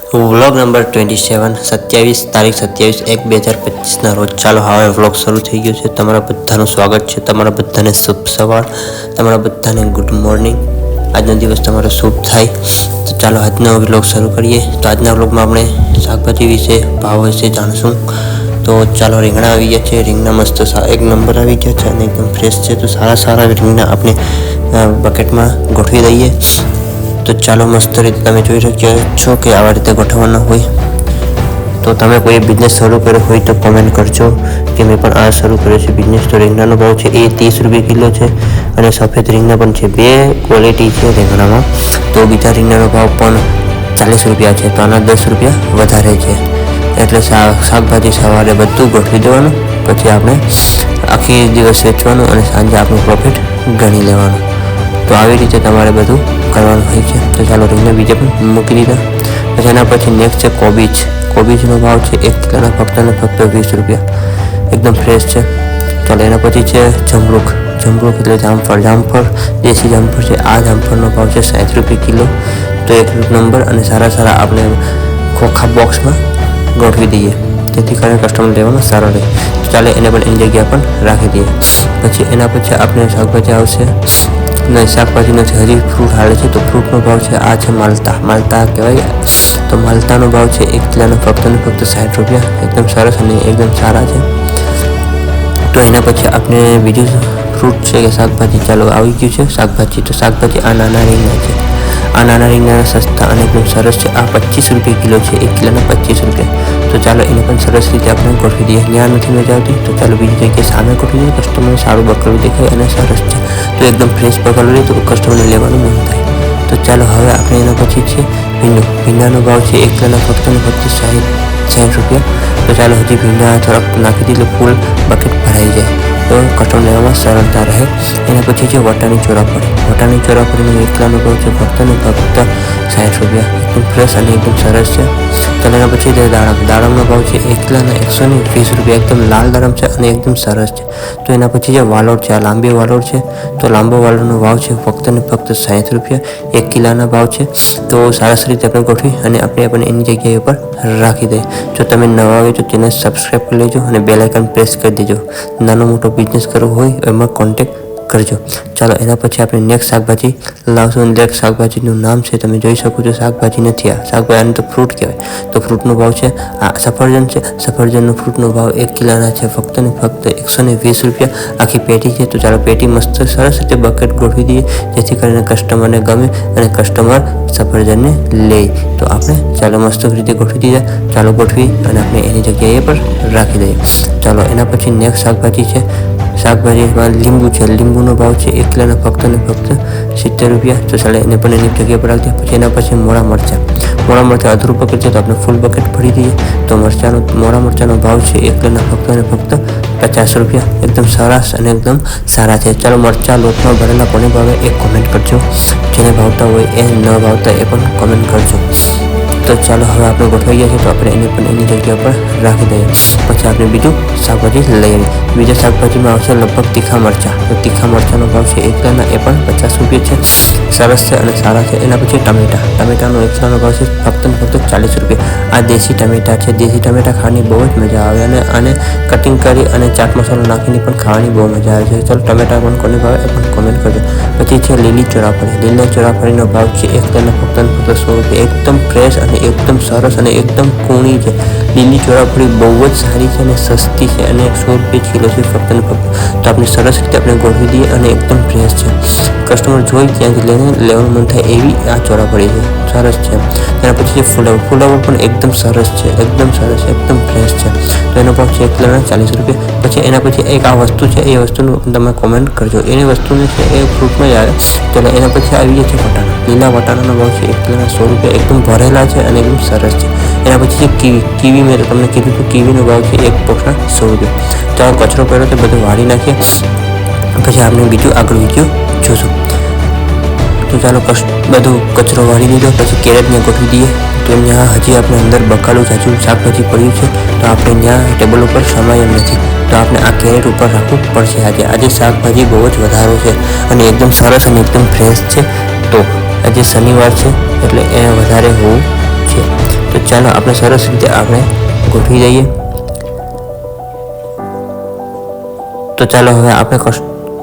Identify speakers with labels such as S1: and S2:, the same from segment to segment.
S1: Vlog number 27 તારીખ 27/1/2025 રોજ ચાલો હવે વ્લોગ શરૂ થઈ ગયો છે। તમારા બધાનું સ્વાગત છે, તમારા બધાને શુભ સવાર, તમારા બધાને ગુડ મોર્નિંગ। આજનો દિવસ તમારો શુભ થાય। તો ચાલો આજનો વ્લોગ શરૂ કરીએ। તો આજના વ્લોગમાં આપણે શાકભાજી વિશે ભાવ વિશે જાણશું। તો ચાલો રીંગણા આવી ગયા છે, રીંગણા મસ્ત એક નંબર આવી ગયા છે અને એકદમ ફ્રેશ છે। તો સારા રીંગણા આપણે બકેટમાં ગોઠવી દઈએ। તો ચાલો મસ્ત રીતે તમે જોઈ રહ્યા છો કે આવા રીતે ગોઠવવાના હોય। તો તમે કોઈ બિઝનેસ શરૂ કર્યો હોય તો કોમેન્ટ કરજો કે મેં પણ આ શરૂ કર્યો છે બિઝનેસ। તો રીંગણાનો ભાવ છે એ 30 રૂપિયા કિલો છે અને સફેદ રીંગણા પણ છે, બે ક્વોલિટી છે રીંગણામાં। તો બીજા રીંગણાનો ભાવ પણ 40 રૂપિયા છે, તો આના 10 રૂપિયા વધારે છે। એટલે શાકભાજી સવારે બધું ગોઠવી દેવાનું, પછી આપણે આખી દિવસ વેચવાનું અને સાંજે આપણું પ્રોફિટ ગણી લેવાનું। તો આવી રીતે તમારે બધું કરવાનું હોય છે। તો ચાલો રીંગણા બીજા પણ મૂકી દીધા। પછી એના પછી નેક્સ્ટ છે કોબીજ। કોબીજનો ભાવ છે 1 કિલોના ફક્ત 20 રૂપિયા, એકદમ ફ્રેશ છે। ચાલો એના પછી છે જમરૂખ એટલે જામફળ દેશી જામફળ છે। આ જામફળનો ભાવ છે 60 રૂપિયા કિલો। તો એક નંબર અને સારા આપણે ખોખા બોક્સમાં ગોઠવી દઈએ, જેથી કરીને કસ્ટમર લેવામાં સારો રહે। ચાલે એને પણ એની જગ્યા પણ રાખી દઈએ। પછી એના પછી આપણે શાકભાજી આવશે નહીં, શાકભાજી નથી, હજી ફ્રૂટ હાલે છે। તો ફ્રૂટનો ભાવ છે આ છે માલતા કહેવાય। તો માલતાનો ભાવ છે 1 કિલોના ફક્ત 60 રૂપિયા, એકદમ સરસ અને એકદમ સારા છે। તો એના પછી આપણે બીજું ફ્રૂટ છે કે શાકભાજી ચાલો આવી ગયું છે શાકભાજી। તો શાકભાજી આ નાના રીંગણા છે। આ નાના રીંગણા સસ્તા અને એકદમ સરસ છે। આ 25 રૂપિયા કિલો છે, 1 કિલોના 25 રૂપિયા। તો ચાલો એને પણ સરસ રીતે આપણે ગોઠવી દઈએ। ત્યાં નથી મજા આવતી તો ચાલો બીજી જગ્યાએ સામે ગોઠવી દઈએ, કસ્ટમરને સારું બકલું દેખાય અને સરસ છે। તો એકદમ ફ્રેશ બકલું રહે તો કસ્ટમરને લેવાનું મન થાય। તો ચાલો હવે આપણે એના પછી છે ભીંડાનો ભાવ છે 1 કિલોના ફક્ત 60 રૂપિયા। તો ચાલો હજી ભીંડા થોડાક નાખી દઈએ એટલે ફૂલ બકેટ ભરાઈ જાય, તો કસ્ટમર લેવામાં સરળતા રહે। એના પછી છે વટાણી ચોરાફળીનો 1 કિલોનો ભાવ છે ફક્ત 60 રૂપિયા, એકદમ ફ્રેશ અને એકદમ સરસ છે। ચાલો એના પછી છે દાડમનો ભાવ છે 1 કિલોના 120 રૂપિયા, એકદમ લાલ દાડમ છે અને એકદમ સરસ છે। તો એના પછી છે વાલોડ છે, આ લાંબી વાલોડ છે। તો લાંબો વાલોડનો ભાવ છે ફક્ત 60 રૂપિયા, 1 કિલોના ભાવ છે। તો સરસ રીતે આપણે ગોઠવી અને આપણે એની જગ્યાએ ઉપર રાખી દઈએ। જો તમે નવા આવ્યો તો ચેનલ સબસ્ક્રાઈબ કરી લેજો અને બેલ આઇકન પ્રેસ કરી દેજો। નાનો મોટો બિઝનેસ કરવો હોય એમાં કોન્ટેક્ટ કરજો। ચાલો એના પછી આપણે નેક્સ્ટ શાકભાજી લાવશું। નેક્સ્ટ શાકભાજીનું નામ છે તમે જોઈ શકો છો, શાકભાજી નથી આ શાકભાજી, તો ફ્રૂટ કહેવાય। તો ફ્રૂટનો ભાવ છે આ સફરજન છે। સફરજનનો ફ્રૂટનો ભાવ 1 કિલોના છે ફક્ત 120 રૂપિયા, આખી પેટી છે। તો ચાલો પેટી મસ્ત સરસ રીતે બકેટ ગોઠવી દઈએ, જેથી કરીને કસ્ટમરને ગમે અને કસ્ટમર સફરજનને લે। તો આપણે ચાલો મસ્ત રીતે ગોઠવી દીધા। ચાલો ગોઠવી અને આપણે એની જગ્યાએ પર રાખી દઈએ। ચાલો એના પછી નેક્સ્ટ શાકભાજી છે, શાકભાજીમાં લીંબુ છે। લીંબુનો ભાવ છે 1 કિલોના ફક્ત 70 રૂપિયા। તો ચાલો એને પણ એની જગ્યા પર રાખી દઈએ। પછી એના પછી મોળા મરચાં અધૂરું બકેટ છે તો આપણે ફૂલ બકેટ ભરી દઈએ। તો મોળા મરચાંનો ભાવ છે 1 કિલોના ફક્ત 50 રૂપિયા, એકદમ સરસ અને એકદમ સારા છે। ચાલો મરચાં લોટમાં ભરેલા કોને ભાવે એ કોમેન્ટ કરજો, જેને ભાવતા હોય એ ન ભાવતા એ પણ કોમેન્ટ કરજો। તો ચાલો હવે આપણે ગોઠવાઈ ગયા છે તો આપણે એને પણ એની જગ્યા પર રાખી દઈએ। પછી આપણે બીજું શાકભાજી લઈ આવીએ। બીજા શાકભાજીમાં આવશે લગભગ તીખા મરચાં। તો તીખા મરચાંનો ભાવ છે 1 કિલોના એ પણ 50 રૂપિયા છે, સરસ છે અને સારા છે। એના પછી ટમેટાનો 1 કિલોનો ભાવ છે ફક્ત 40 રૂપિયા। આ દેશી ટમેટા છે। દેશી ટમેટા ખાવાની બહુ જ મજા આવે અને આને કટિંગ કરી અને ચાટ મસાલો નાખીને પણ ખાવાની બહુ મજા આવે છે। ચાલો ટમેટા પણ કોને ભાવે એ પણ કોમેન્ટ કરજો। પછી છે લીલી ચોરાફળીનો ભાવ છે 1 કિલોના ફક્ત 100 રૂપિયા, એકદમ ફ્રેશ અને એકદમ સરસ અને એકદમ કૂણી છે। લીલી ચોરાફળી બહુ જ સારી છે અને સસ્તી છે અને 100 રૂપિયા કિલો છે ફક્ત ને ફક્ત। તો આપણે સરસ રીતે આપણે ગોઠવી દઈએ અને એકદમ ફ્રેશ છે, કસ્ટમર જોઈ ત્યાંથી લેવાનું મન થાય એવી આ ચોરાફળી છે, સરસ છે। એના પછી છે ફુલાવર પણ એકદમ સરસ છે, એકદમ ફ્રેશ છે। તો એનો ભાવ છે 1 કિલોના 40 રૂપિયા। પછી એના પછી એક આ વસ્તુ છે, એ વસ્તુનું તમે કોમેન્ટ કરજો, એની વસ્તુને છે એ ફ્રૂટમાં જ આવે। ચાલો એના પછી આવી ગયા છે વટાણા। લીલા વટાણાનો ભાવ છે 1 કિલોના 100 રૂપિયા, એકદમ ભરેલા છે અને એકદમ સરસ છે। એના પછી છે કીવી મેં તમને કીધું તો કીવીનો ભાવ છે 1 બોક્સના 100 રૂપિયા। તો આ કચરો પડ્યો તો બધું વાળી નાખીએ, પછી આપણે બીજું આગળ વિડીયો જોશું। તો ચાલો બધું કચરો વાળી દીધો, પછી કેરેટને ગોઠવી દઈએ। તો ત્યાં હજી આપણે અંદર બકાલું જાજુ શાકભાજી પડ્યું છે, તો આપણે ત્યાં ટેબલ ઉપર સમાય એમ નથી, તો આપણે આ કેરેટ ઉપર રાખવું પડશે। આજે શાકભાજી બહુ જ વધારો છે અને એકદમ સરસ અને એકદમ ફ્રેશ છે। તો આજે શનિવાર છે એટલે એ વધારે હોવું છે। તો ચાલો આપણે સરસ રીતે આપણે ગોઠવી દઈએ. તો ચાલો હવે આપણે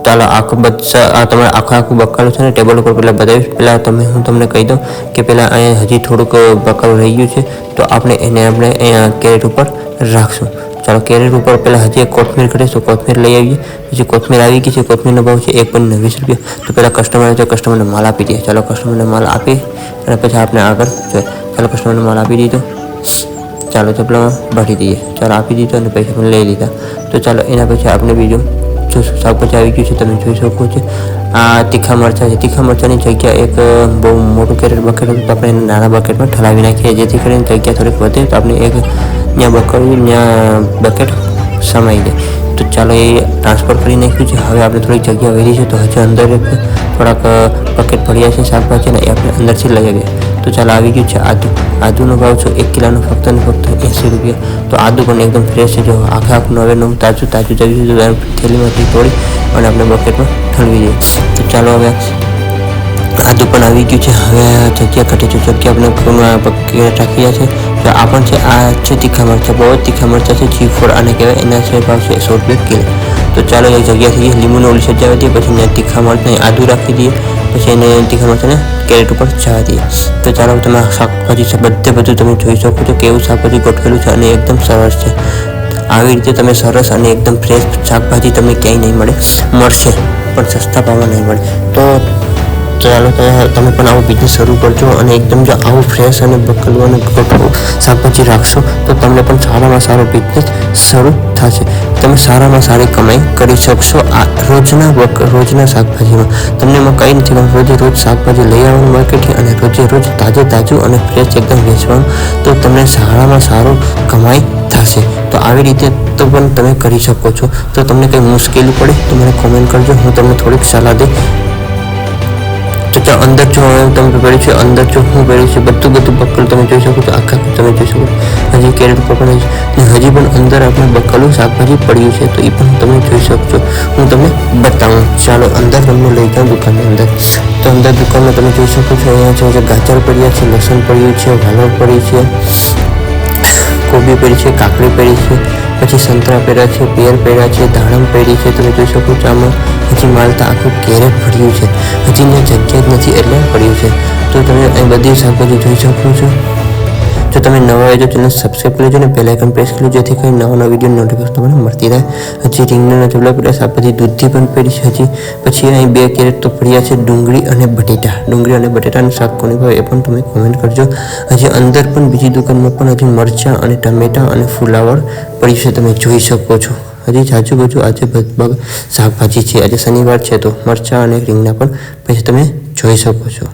S1: ચાલો આખું તમારે આખું બકાલું છે ને ટેબલ ઉપર પહેલાં બતાવીશ. પહેલાં હું તમને કહી દઉં કે પહેલાં અહીંયા હજી થોડુંક બકાલું રહી ગયું છે, તો આપણે અહીંયા કેરેટ ઉપર રાખશું. ચાલો કેરેટ ઉપર પહેલાં હજી એક કોથમીર કરીશું. કોથમીર લઈ આવીએ. પછી કોથમીર આવી ગઈ છે. કોથમીરનો ભાવ છે 1.20 રૂપિયા. તો પહેલાં કસ્ટમરને માલ આપી દઈએ. ચાલો કસ્ટમરને માલ આપી અને પછી આપણે આગળ જોઈએ. ચાલો કસ્ટમરને માલ આપી દીધો. ચાલો ચપલામાં ભરી દઈએ. ચાલો આપી દીધો અને પૈસા પણ લઈ લીધા. તો ચાલો એના પછી આપણે બીજું શાકભાજી આવી ગયું છે, તમે જોઈ શકો છો. આ તીખા મરચાં છે. તીખા મરચાંની જગ્યા એક બહુ મોટું બકેટ હતું, તો આપણે એને નાના બકેટમાં ઠલાવી નાખીએ, જેથી કરીને જગ્યા થોડીક વધે તો આપણે એક ત્યાં બકેટ સમાઈ જાય. તો ચાલો એ ટ્રાન્સફર કરી નાખ્યું છે. હવે આપણે થોડીક જગ્યા વધી છે, તો હજી અંદર થોડાક બકેટ ભર્યા છે શાકભાજીના, એ આપણે અંદરથી લઈ આવીએ. તો ચાલો આવી ગયું છે આદુનો ભાવ છે 1 કિલોનો ફક્ત ને ફક્ત 80 રૂપિયા. તો આદુ પણ એકદમ ફ્રેશ છે. જો આખું નવું તાજું જવું થેલીમાંથી તોડી અને આપણે બકેટમાં ઠલવી દઈએ. તો ચાલો હવે આદુ પણ આવી ગયું છે. હવે જગ્યા ઘટે છે, જગ્યા આપણે બકેટ રાખી છે. તો આ પણ છે, આ છે તીખા મરચાં, બહુ જ તીખા મરચાં છે. G4 આને કહેવાય. એના છે ભાવ છે 100 રૂપિયા કિલો. તો ચાલો એ જગ્યા થઈ ગઈ. લીંબુને ઓલી સજાવી દઈએ, પછી એને તીખા મરચાં આદુ રાખી દઈએ, પછી એને તીખા મરચાંને કેરેટ ઉપર જવા દઈએ. તો ચાલો તમે શાકભાજી છે બધું તમે જોઈ શકો છો કેવું શાકભાજી ગોઠવેલું છે અને એકદમ સરસ છે. આવી રીતે તમે સરસ અને એકદમ ફ્રેશ શાકભાજી તમને ક્યાંય નહીં મળશે પણ સસ્તા ભાવમાં નહીં મળે. તો ચાલો તમે પણ આવો બિઝનેસ શરૂ કરજો અને એકદમ જો આવું ફ્રેશ અને બકલું અને ગોઠવું શાકભાજી રાખશો તો તમને પણ સારામાં સારો બિઝનેસ શરૂ થશે. તમે સારામાં સારી કમાઈ કરી શકશો. આ રોજના શાકભાજીમાં તમને એમાં કંઈ નથી કરવાનું. રોજ શાકભાજી લઈ આવવાનું માર્કેટથી અને રોજ તાજું અને ફ્રેશ એકદમ વેચવાનું, તો તમને સારામાં સારું કમાઈ થશે. તો આવી રીતે તો પણ તમે કરી શકો છો. તો તમને કંઈ મુશ્કેલી પડે તો મને કોમેન્ટ કરજો, હું તમને થોડીક સલાહ દઈ. તો અંદર જો તમે પડ્યું છે, અંદર જો હું પડ્યું છે બધું બકલું તમે જોઈ શકો છો. આખા તમે જોઈ શકો છો. હજી કેરેટ ઉપર પણ હજી પણ અંદર આપણે બકલું શાકભાજી પડ્યું છે, તો એ પણ તમે જોઈ શકશો. હું તમને બતાવું. ચાલો અંદર તમને લઈ જાઉં દુકાનની અંદર. તો અંદર દુકાનમાં તમે જોઈ શકો છો. અહીંયા છે ગાજર પડ્યા છે, લસણ પડ્યું છે, વાલોળ પડી છે, કોબી પડી છે, કાકડી પડી છે, પછી સંતરા પડ્યા છે, પેર પડ્યા છે, દાડમ પડી છે. તમે જોઈ શકો છો. આમાં હજી માલ તો આખું કેરેટ ભર્યું છે. હજી જગ્યા જ નથી એટલે પડ્યું છે. તો તમે અહીં બધી શાકભાજી જોઈ શકો છો. જો તમે નવા હોય તો ચેનલ સબસ્ક્રાઈબ કરી લેજો અને બેલ આઇકન પ્રેસ કરી લેજો, જેથી કરીને નવા વિડીયો નોટિફિકેશન તમને મળતી રહે. હજી રીંગણાના ચપલા પડ્યા, શાકભાજી દૂધી પણ પડી છે હજી. પછી અહીં 2 કેરેટ તો પડ્યા છે ડુંગળી અને બટેટાનું શાક કોની ભાવ એ પણ તમે કોમેન્ટ કરજો. હજી અંદર પણ બીજી દુકાનમાં પણ હજી મરચાં અને ટમેટાં અને ફુલાવર પડ્યું છે, તમે જોઈ શકો છો. હજી આજુબાજુ આજે શાકભાજી છે. આજે શનિવાર છે તો મરચાં અને રીંગણા પણ પછી તમે જોઈ શકો છો.